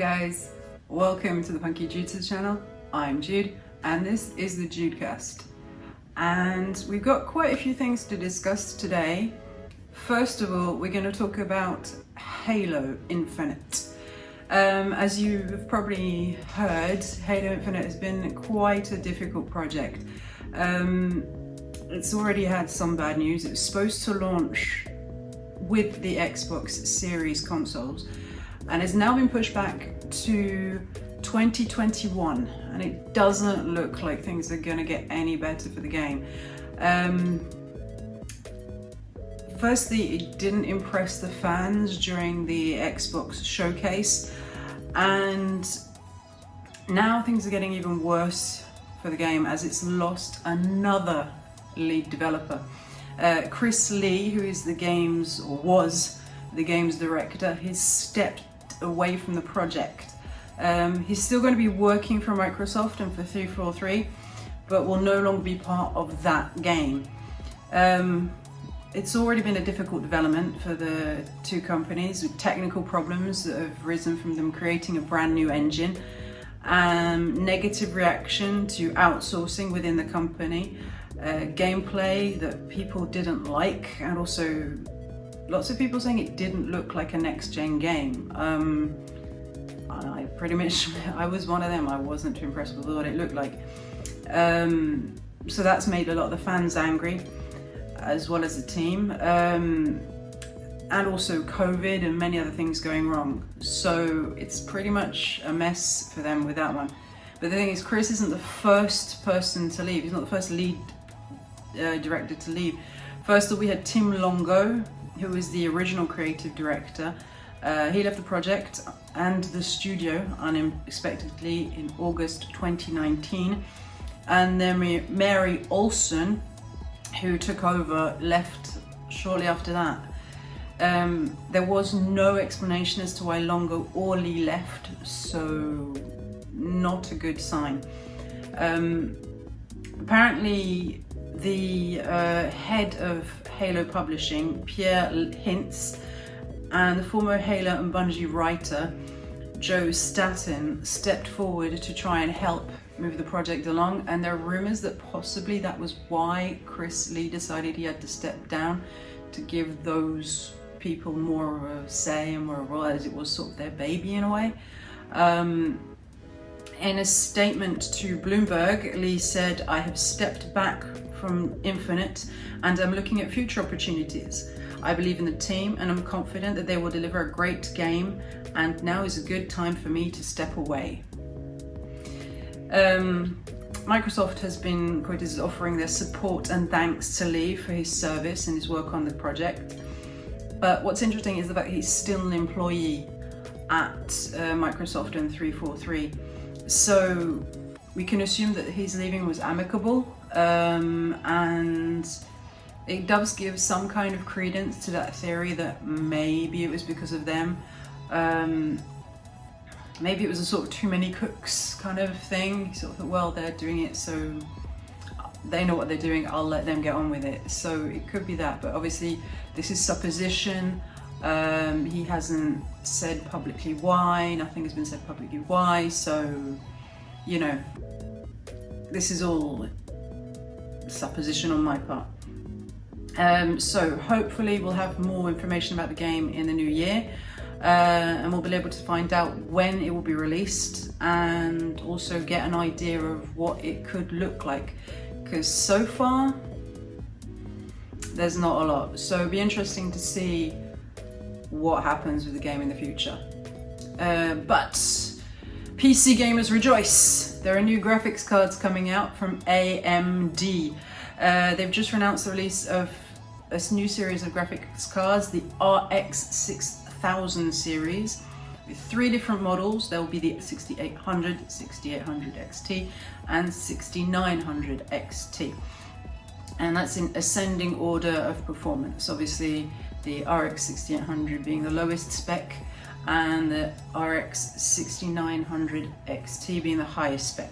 guys, welcome to the Punky Jude's channel. I'm Jude and this is the Judecast. And we've got quite a few things to discuss today. First of all, we're going to talk about Halo Infinite. As you've probably heard, Halo Infinite has been quite a difficult project. It's already had some bad news. It was supposed to launch with the Xbox Series consoles and it's now been pushed back to 2021, and it doesn't look like things are going to get any better for the game. Firstly, it didn't impress the fans during the Xbox showcase, and now things are getting even worse for the game as it's lost another lead developer. Chris Lee, who is the game's, or was the game's director, he's stepped away from the project. He's still going to be working for Microsoft and for 343, but will no longer be part of that game. It's already been a difficult development for the two companies, with technical problems that have risen from them creating a brand new engine, negative reaction to outsourcing within the company, gameplay that people didn't like, and also lots of people saying it didn't look like a next-gen game. I pretty much, I was one of them. I wasn't too impressed with what it looked like. So that's made a lot of the fans angry, as well as the team. And also COVID and many other things going wrong. So it's pretty much a mess for them with that one. But the thing is, Chris isn't the first person to leave. He's not the first lead director to leave. First of all, we had Tim Longo, who was the original creative director. He left the project and the studio unexpectedly in August 2019. And then Mary Olsen, who took over, left shortly after that. There was no explanation as to why Longo or Lee left, so not a good sign. Apparently, the head of Halo Publishing, Pierre Hintz, and the former Halo and Bungie writer, Joe Staten, stepped forward to try and help move the project along, and there are rumors that possibly that was why Chris Lee decided he had to step down, to give those people more of a say and more of a role, as it was sort of their baby in a way. In a statement to Bloomberg, Lee said, "I have stepped back from Infinite and I'm looking at future opportunities. I believe in the team and I'm confident that they will deliver a great game, and now is a good time for me to step away." Microsoft has been quoted as offering their support and thanks to Lee for his service and his work on the project. But what's interesting is the fact he's still an employee at Microsoft and 343. So we can assume that his leaving was amicable, and it does give some kind of credence to that theory that maybe it was because of them. Maybe it was a sort of too many cooks kind of thing. He sort of thought, well, they're doing it, so they know what they're doing, I'll let them get on with it. So it could be that, but obviously this is supposition. He hasn't said publicly why, nothing has been said publicly why, so, you know, this is all supposition on my part. So hopefully we'll have more information about the game in the new year, and we'll be able to find out when it will be released and also get an idea of what it could look like, because so far there's not a lot. So it'll be interesting to see what happens with the game in the future. But PC gamers rejoice! There are new graphics cards coming out from AMD. They've just announced the release of a new series of graphics cards, the RX 6000 series, with 3 different models. There will be the 6800, 6800 XT, and 6900 XT. And that's in ascending order of performance. Obviously, the RX 6800 being the lowest spec, and the RX 6900 XT being the highest spec.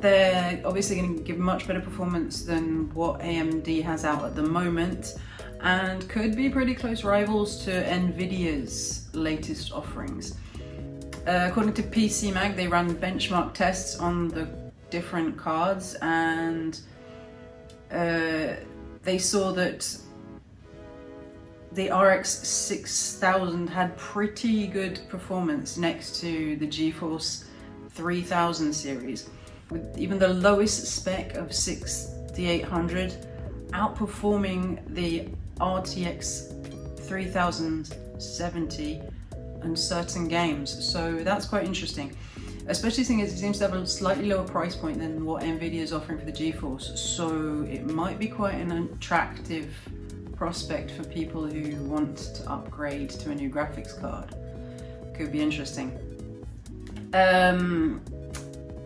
They're obviously going to give much better performance than what AMD has out at the moment, and could be pretty close rivals to Nvidia's latest offerings. According to PC Mag, they ran benchmark tests on the different cards, and they saw that the RX 6000 had pretty good performance next to the GeForce 3000 series, with even the lowest spec of 6800 outperforming the RTX 3070 in certain games. So that's quite interesting, especially seeing as it seems to have a slightly lower price point than what Nvidia is offering for the GeForce. So it might be quite an attractive prospect for people who want to upgrade to a new graphics card. Could be interesting.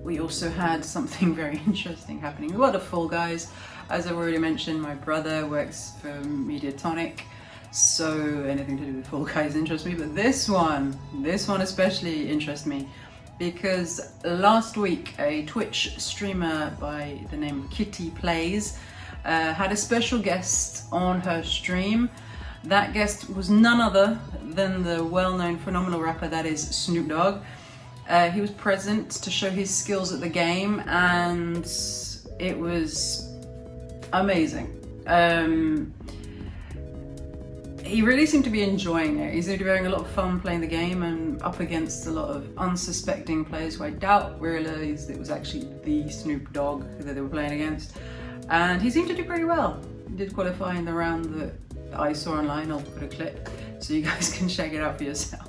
We also had something very interesting happening. A lot of Fall Guys. As I've already mentioned, my brother works for Mediatonic, so anything to do with Fall Guys interests me, but this one especially interests me because last week a Twitch streamer by the name Kitty Plays had a special guest on her stream. That guest was none other than the well-known phenomenal rapper that is Snoop Dogg. He was present to show his skills at the game, and it was amazing. He really seemed to be enjoying it. He seemed to be having a lot of fun playing the game and up against a lot of unsuspecting players who I doubt realised it was actually the Snoop Dogg that they were playing against. And he seemed to do pretty well. He did qualify in the round that I saw online. I'll put a clip so you guys can check it out for yourself.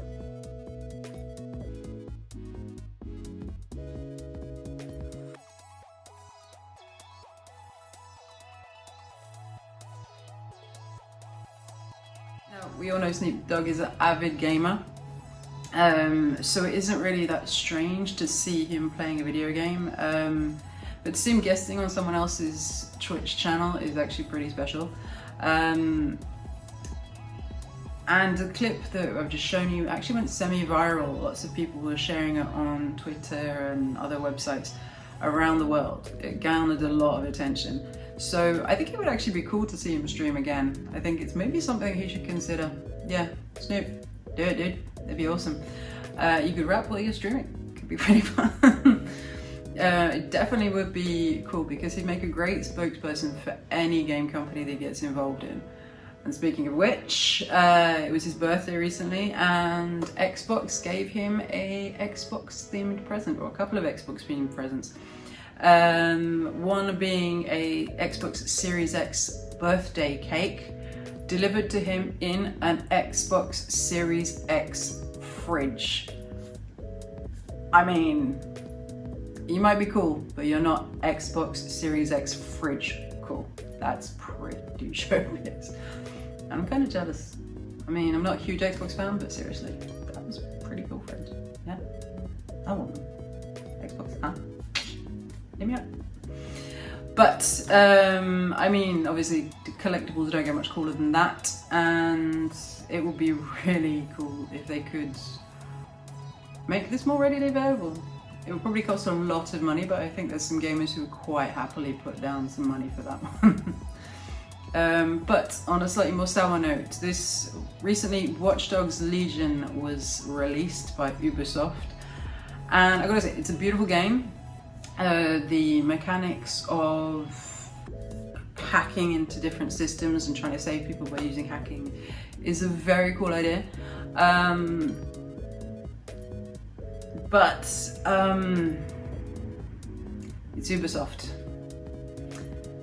We all know Snoop Dogg is an avid gamer, so it isn't really that strange to see him playing a video game, but to see him guesting on someone else's Twitch channel is actually pretty special. And the clip that I've just shown you actually went semi-viral. Lots of people were sharing it on Twitter and other websites around the world. It garnered a lot of attention. So I think it would actually be cool to see him stream again. I think it's maybe something he should consider. Yeah, Snoop, do it, dude. That'd be awesome. You could rap while you're streaming. Could be pretty fun. It definitely would be cool because he'd make a great spokesperson for any game company that he gets involved in. And speaking of which, it was his birthday recently, and Xbox gave him a Xbox-themed present, or a couple of Xbox-themed presents. One being a Xbox Series X birthday cake delivered to him in an Xbox Series X fridge. I mean, you might be cool, but you're not Xbox Series X fridge cool. That's pretty showbiz. I'm kind of jealous. I mean, I'm not a huge Xbox fan, but seriously, that was pretty cool, friend. Yeah, I want them. Xbox, huh? Hit me up. But I mean, obviously collectibles don't get much cooler than that, and it would be really cool if they could make this more readily available. It would probably cost a lot of money, but I think there's some gamers who would quite happily put down some money for that one. But on a slightly more sour note, this recently Watch Dogs Legion was released by Ubisoft, and I gotta say, it's a beautiful game. The mechanics of hacking into different systems and trying to save people by using hacking is a very cool idea. But it's Ubisoft.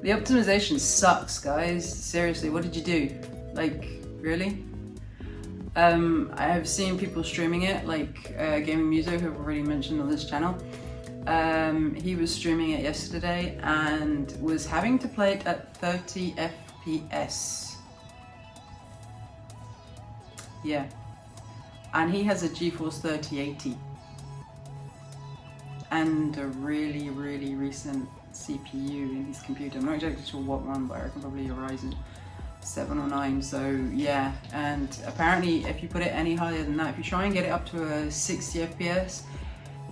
The optimization sucks, guys. Seriously, what did you do? Like, really? I have seen people streaming it, like Gaming Muso, who I've already mentioned on this channel. He was streaming it yesterday and was having to play it at 30 FPS. Yeah. And he has a GeForce 3080. And a really, really recent CPU in his computer. I'm not exactly sure what one, but I reckon probably a Ryzen 7 or 9. So yeah, and apparently if you put it any higher than that, if you try and get it up to a 60 FPS,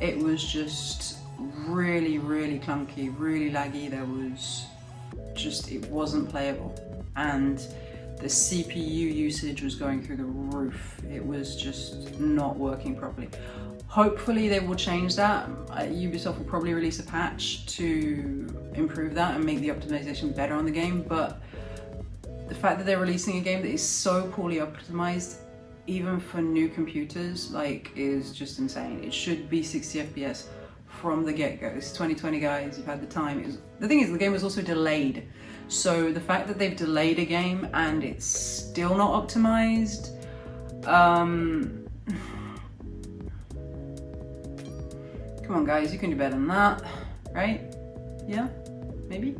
it was just really, really clunky, really laggy. There was just, it wasn't playable. And the CPU usage was going through the roof. It was just not working properly. Hopefully they will change that. Ubisoft will probably release a patch to improve that and make the optimization better on the game, but the fact that they're releasing a game that is so poorly optimized, even for new computers, like, is just insane. It should be 60 FPS from the get-go. It's 2020, guys, you've had the time. The thing is, the game was also delayed. So the fact that they've delayed a game and it's still not optimized, come on guys, you can do better than that, right? Yeah, maybe,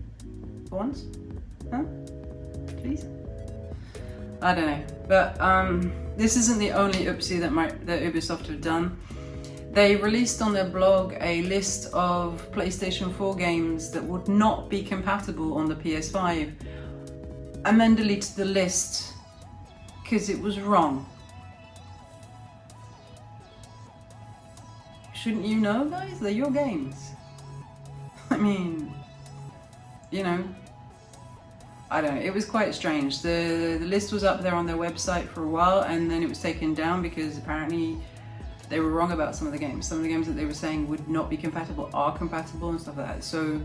for once, huh? Please? I don't know, but this isn't the only oopsie that Ubisoft have done. They released on their blog a list of PlayStation 4 games that would not be compatible on the PS5, and then deleted the list because it was wrong. Shouldn't you know, guys? They're your games. I mean, you know, I don't know, it was quite strange. The list was up there on their website for a while, and then it was taken down because apparently they were wrong about some of the games. Some of the games that they were saying would not be compatible are compatible and stuff like that. So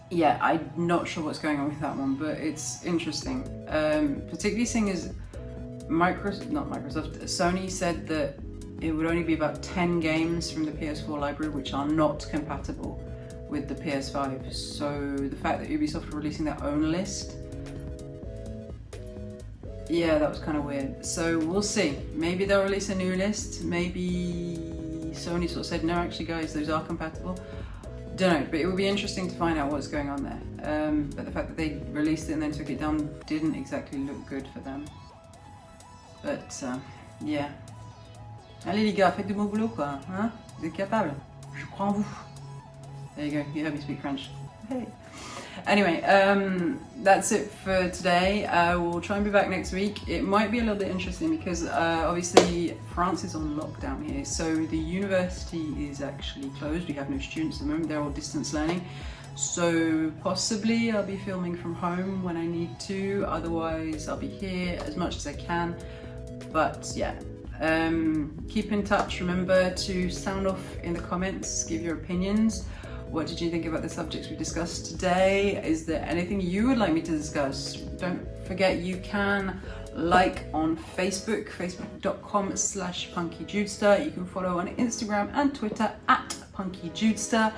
yeah, I'm not sure what's going on with that one, but it's interesting. Particularly seeing as Sony said that it would only be about 10 games from the PS4 library which are not compatible with the PS5. So the fact that Ubisoft are releasing their own list, yeah, that was kind of weird. So we'll see. Maybe they'll release a new list. Maybe Sony sort of said, no, actually guys, those are compatible. Don't know, but it would be interesting to find out what's going on there. But the fact that they released it and then took it down didn't exactly look good for them. But yeah. Allez les gars, faites du bon boulot quoi, hein? Vous êtes capables? Je crois en vous. There you go, you heard me speak French. Hey. Anyway, that's it for today. We'll try and be back next week. It might be a little bit interesting because obviously France is on lockdown here, so the university is actually closed. We have no students at the moment, they're all distance learning. So possibly I'll be filming from home when I need to, otherwise I'll be here as much as I can. But yeah, keep in touch. Remember to sound off in the comments, give your opinions. What did you think about the subjects we discussed today? Is there anything you would like me to discuss? Don't forget you can like on Facebook, facebook.com/PunkyJudester. You can follow on Instagram and Twitter @PunkyJudester.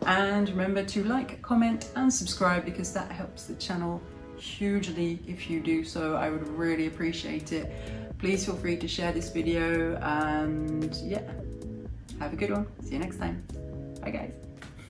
And remember to like, comment and subscribe because that helps the channel hugely if you do so. I would really appreciate it. Please feel free to share this video and yeah, have a good one. See you next time. Bye guys.